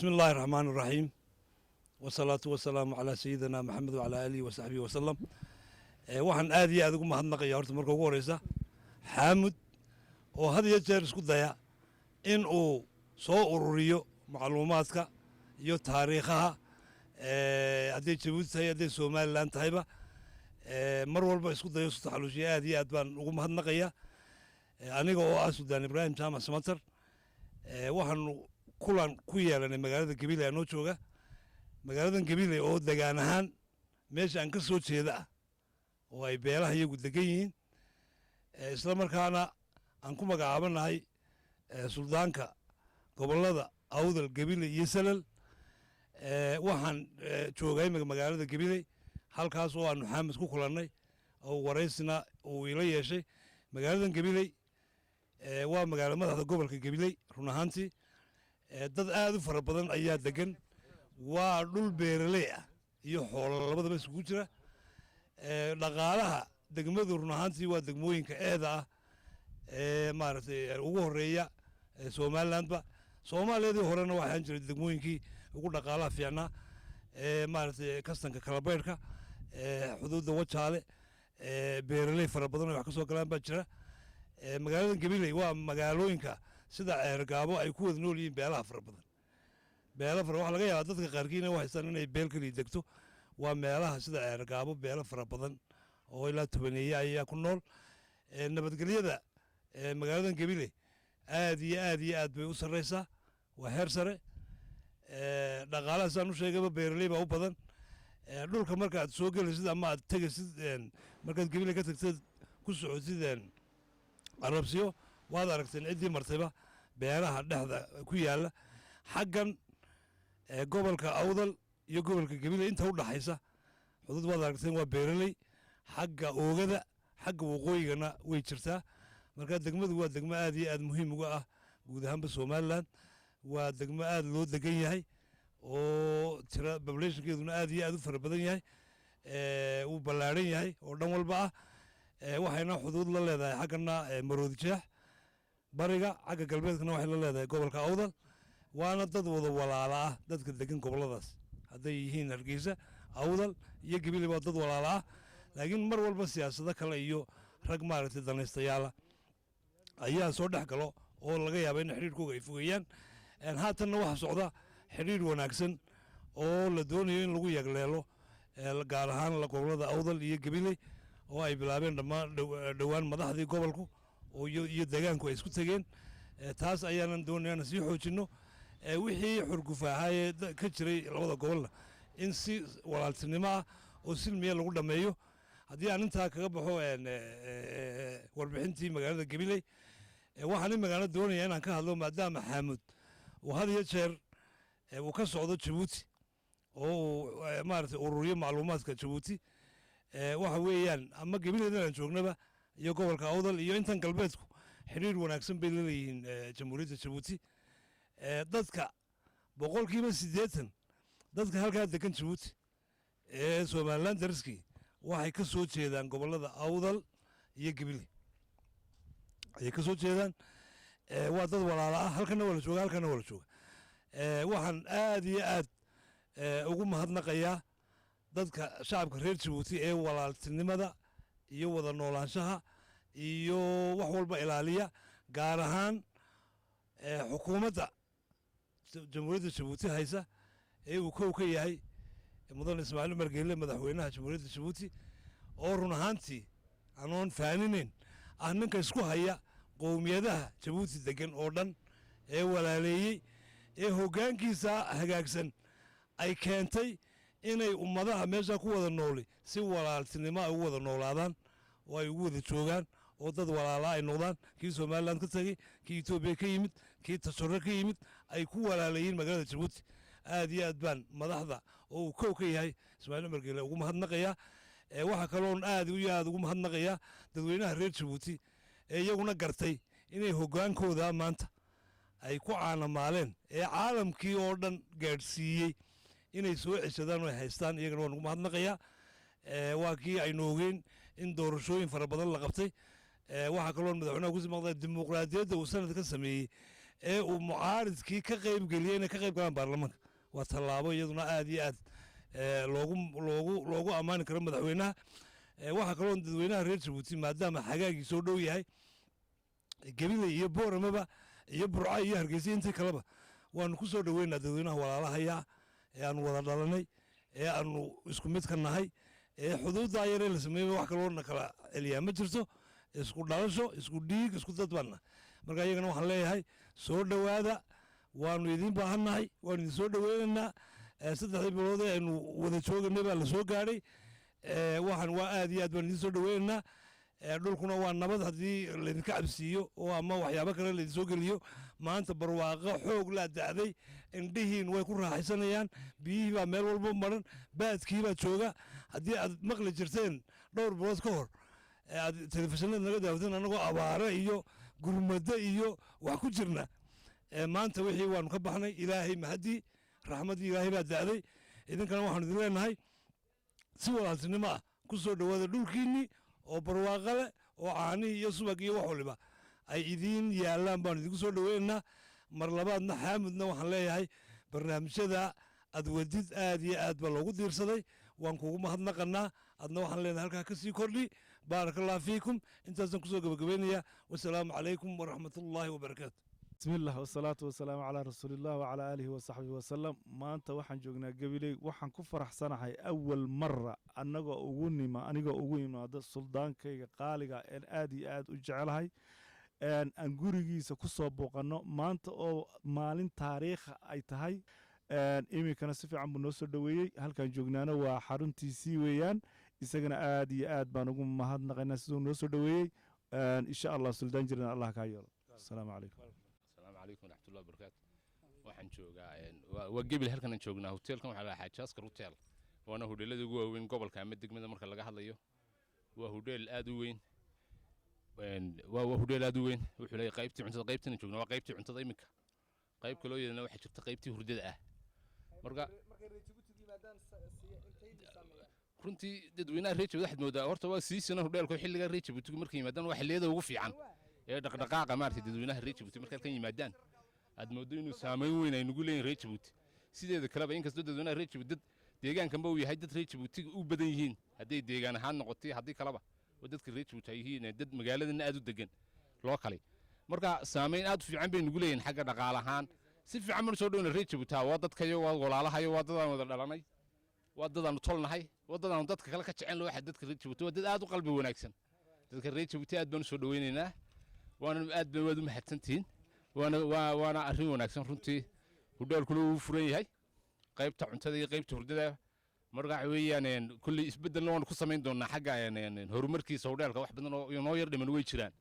بسم الله الرحمن الرحيم والصلاة والسلام على سيدنا محمد وعلى آله وصحبه وسلم. waxaan aad iyo aad ugu mahadnaqayaa horta marka ugu horeysa xaamud oo had iyo jeer isku daya in uu soo ururiyo macluumaadka iyo taariikhaha hadday Jabuuti tahay hadday Somaliland tahayba mar walba isku dayo soo taxaluushiya aad iyo aad baan ugu mahadnaqayaa aniga oo ah Suldaan Ibraahim Jaamac Samatar waxaan kulan ku yeelanay magaalada Gabiley anoo jooga magaaladan Gabiley oo degaan ahaan meesha aan ka soo jeeda oo ay beelaha iyagu degan yihiin isla markaana aan ku magacaabanahay suldaanka gobolada Awdal Gabiley iyo Salal waxaan joogay magaalada Gabiley halkaas oo aan Maxamed ku kulannay oo wareysna uu ila yeeshay magaaladan Gabiley waa magaalada madaxda gobolka Gabiley run ahaantii dad aad u fara badan ayaa degan waa dhul beeraley ah iyo xoolo labadaba isugu jira dhaqaalaha degmadu run ahaantii waa degmooyinka eeda ah maaragtay ugu horeeya Somalilandba Soomaaliyadii horena waxaan jiray degmooyinkii ugu dhaqaalaha fiicnaa maaragtay kastanka kalabeyrka xuduudda Wajaale beeraley fara badan oo wax ka soo galaan baa jira magaalada Gabiley waa magaalooyinka sida Ceergaabo ay ku wada nool yihiin beelaha fara badan beelaha fara waxa laga yaabaa dadka qaarkiina waxay san inay beel kaliya degto waa meelaha sida Ceergaabo beelo fara badan oo ilaa tobaneeya ayaa ku nool nabadgelyada magaaladan Gabiley aad iyo aad bay u sareysaa waa heer sare dhaqaalaha saan u sheegayba beeraley baa u badan dhulka markaad soo gelaysid ama aad tegaysid markaad Gabiley ka tagtid ku socotid arabsiyo waad aragteen ciddii martayba beeraha dhexda ku yaala xaggan gobolka Awdal iyo gobolka Gabiley inta u dhaxaysa xuduud waad aragteen waa beeraley xagga oogada xagga waqooyigana way jirtaa marka degmadu waa degmo aad iyo aad muhiim uga ah guud ahaanba Somaliland waa degmo aad loo degan yahay oo tira populationkeeduna aad iyo aad u fara badan yahay uu ballaaran yahay oo dhan walba ah waxayna xuduud la leedahay xaggana Maroodi Jeex bariga xagga galbeedkana waxay la leedahay gobolka Awdal waana dad wada walaala ah dadka degan goboladaas hadday yihiin Hargeysa Awdal iyo Gabiley waa dad walaala ah laakiin mar walba siyaasado kale iyo rag maaragtay danaystayaal ayaa soo dhex galo oo laga yaabo in xiriirkooda ay fogeeyaan haatanna waxa socda xiriir wanaagsan oo la doonayo in lagu yagleelo gaar ahaan gobolada Awdal iyo Gabiley oo ay bilaabeen dhowaan madaxdii gobolku oo iyo deegaanku ay isku tageen taas ayaanan doonayaa si xoojino wixii xurgufaahay ka jiray labada gobolna in si walaaltinimo ah oo silmiya lagu dhameeyo haddii aan intaa kaga baxo warbixintii magaalada Gabiley waxaan magaalada doonayaa inaan ka hadlo maadaama xaamud uu had iyo jeer uu ka socdo Jabuuti oo maaragtay ururiyo macluumaadka Jabuuti waxa weeyaan ama Gabileydan aan joognaba iyo gobolka Awdal iyo intan galbeedku xiriir wanaagsan bay leeyihiin jamhuuriyadda Jabuuti dadka boqolkiiba 80 dadka halka degan Jabuuti Somaliland dariskii waxay ka soo jeedaan gobolada Awdal iyo Gabiley ay ka soo jeedaan waa dad walaala ah halkana wala jooga waxaan aad iyo aad ugu mahadnaqayaa dadka shacabka reer Jabuuti ee walaaltinimada iyo wada noolaanshaha iyo wax walba ilaaliya gaar ahaan xukuumadda jamhuuriyadda Jabuuti haysa ee uu ka yahay mudan Ismaaciil Umar Geelle madaxweynaha jamhuuriyadda Jabuuti oo run ahaantii anoon faaninayn ninka isku haya qowmiyadaha Jabuuti degan oo dhan ee walaaleeyay ee hoggaankiisa hagaagsan ay keentay inay ummadaha meesha ku wada nooli si walaaltinimo ay ugu wada noolaadaan oo ay ugu wada joogaan oo dad walaala ay noqdaan kii Somaliland ka tagay kii Itoobiya ka yimid kii Tasharro ka yimid ay ku walaaleeyeen magaalada Jabuuti aad iyo aad baan madaxda oo uu ka yahay Ismaaciil Umar Geelle ugu mahadnaqayaa waxa kale oo aad iyo aad ugu mahadnaqayaa dadweynaha reer Jabuuti ee iyaguna gartay inay hoggaankooda maanta ay ku caanamaaleen ee caalamkii oo dhan gaadhsiiyey inay soo ceshadaan oo ay haystaan iyagana waan ugu mahadnaqayaa waa kii aynu ogeyn in doorashooyin fara badan la qabtay waxaa kaloo madaxweynaha ku sii maqlay dimuqraadiyadda uu sanad ka sameeyey ee uu mucaaridkii ka qayb geliyeyna ka qayb galaan baarlamaanka waa tallaabo iyaduna aad iyo aad loogu ammaani karo madaxweynaha waxaa kaloo dadweynaha reer jabuuti maadaama xagaagii soo dhow yahay gabiley iyo booramaba iyo burca iyo hargeysa intii kaleba waanu ku soo dhoweynaa dadweynaha walaalahaya ee aanu wada dhalanay ee aanu isku mid ka nahay ee xuduuddaa yaree la sameeyey wax kaloona kala celiyaa ma jirto isku dhalasho isku dhiig isku dad baanna marka iyagana waxaan leeyahay soo dhowaada waanu idiin baahannahay waanu idin soo dhoweynaynaa saddexdii bilood ee aynu wada jooganay baa la soo gaadhay waxaan waa aad iyo aad baan idiin soo dhoweynaynaa dhulkuna waa nabad haddii laydinka cabsiiyo oo ama waxyaabo kale laydin soo geliyo maanta barwaaqo xoog laa da'day indhihiin way ku raaxaysanayaan biyihii baa meel walba maran baadkii baa jooga haddii aad maqli jirteen dhowr bilood ka hor aad telefishinada naga daawateen annagoo abaare iyo gurmado iyo wax ku jirna maanta wixii waanu ka baxnay ilaahay mahaddii raxmaddii ilaahay baa da'day idinkana waxaanu idin leenahay si walaaltinimo ah ku soo dhowaada dhulkiinnii oo barwaaqo leh oo caanihii iyo subag iyo wax waliba ay idiin yaallaan baanu idinku soo dhoweynaynaa mar labaadna xaamudna waxaan leeyahay barnaamijyada aad wadid aad iyo aad baa loogu diirsaday waan kugu mahadnaqannaa adna waxaan leenahay halkaa ka sii kordhi baaraka allah fiikum intaasaan kusoo gabagabaynayaa wasalaamu calaykum waraxmatullaahi wabarakaatu بسم الله والصلاة والسلام على رسول الله وعلى آله وصحبه وسلم ما أنت وحن جوجنا قبلي وحن كفر حسنا هاي أول مرة أنجا أغني ما أنجا أغني ما هذا السلطان كي قالجا الآدي آد وجعل هاي أن أنجوري سكسب بقنا ما أنت أو مالين تاريخ أي تهاي أن إيمي كان سفي عم بنوصل دوي هل كان جوجنا وحرون تيسي ويان يسجنا آدي آد بنقوم ما هذا نغنى سون نوصل دوي إن شاء الله سلطان جرنا الله كايل السلام عليكم السلام عليكم ورحمة الله وبركاته waxaan joogaa waa gebil halkan aan joognaa hotelkan waxa la xaaj askar hotel waana hoteelada ugu weyn gobolka ama degmada marka laga hadlayo waa hotel aad u weyn waa hotel aad u weyn wuxuu leeyahay qaybtii cuntada qaybtan joognaa waa qaybtii cuntada iminka qayb kale oo iyadana waxa jirta qaybtii hurdada ah marka runtii dadweynaha reer Jabuuti waxaad moodaa horta waa siisana hotelka xilliga reer Jabuuti markay yimaadaan waa xilliyada ugu fiican ee dhaqdhaqaaqa maartay dadweynaha reer Jabuuti markay kan yimaadaan aad moodo inuu saameyn weyn ay nagu leeyihiin reer Jabuuti sideeda kaleba inkastoo dadweynaha reer Jabuuti dad deegaankanba uu yahay dad reer Jabuuti u badan yihiin hadday deegaan ahaan noqotay haddii kaleba oo dadka reer Jabuuti ay yihiin dad magaaladana aad u degan loo kale marka saameyn aad u fiican bay nagu leeyihiin xagga dhaqaalahaan si fiican mar soo dhowna reer Jabuuti waa dadkayo waa walaalahayo waa dadaan wada dhalanay waa dadaan tolnahay waa dadaan dadka kale ka jecel loo waxa dadka reer Jabuuti waa dad aad u qalbi wanaagsan dadka reer Jabuuti aad baan soo dhaweynaynaa waana aad bay wada mahadsantiin waana arrin wanaagsan runtii hotelku uu furan yahay qaybta cuntada iyo qaybta hurdada marka weeyaan kulli isbedel waan ku sameyn doonaa xagga horumarkiisa hotelka wax badan oo inoo yar dhiman way jiraan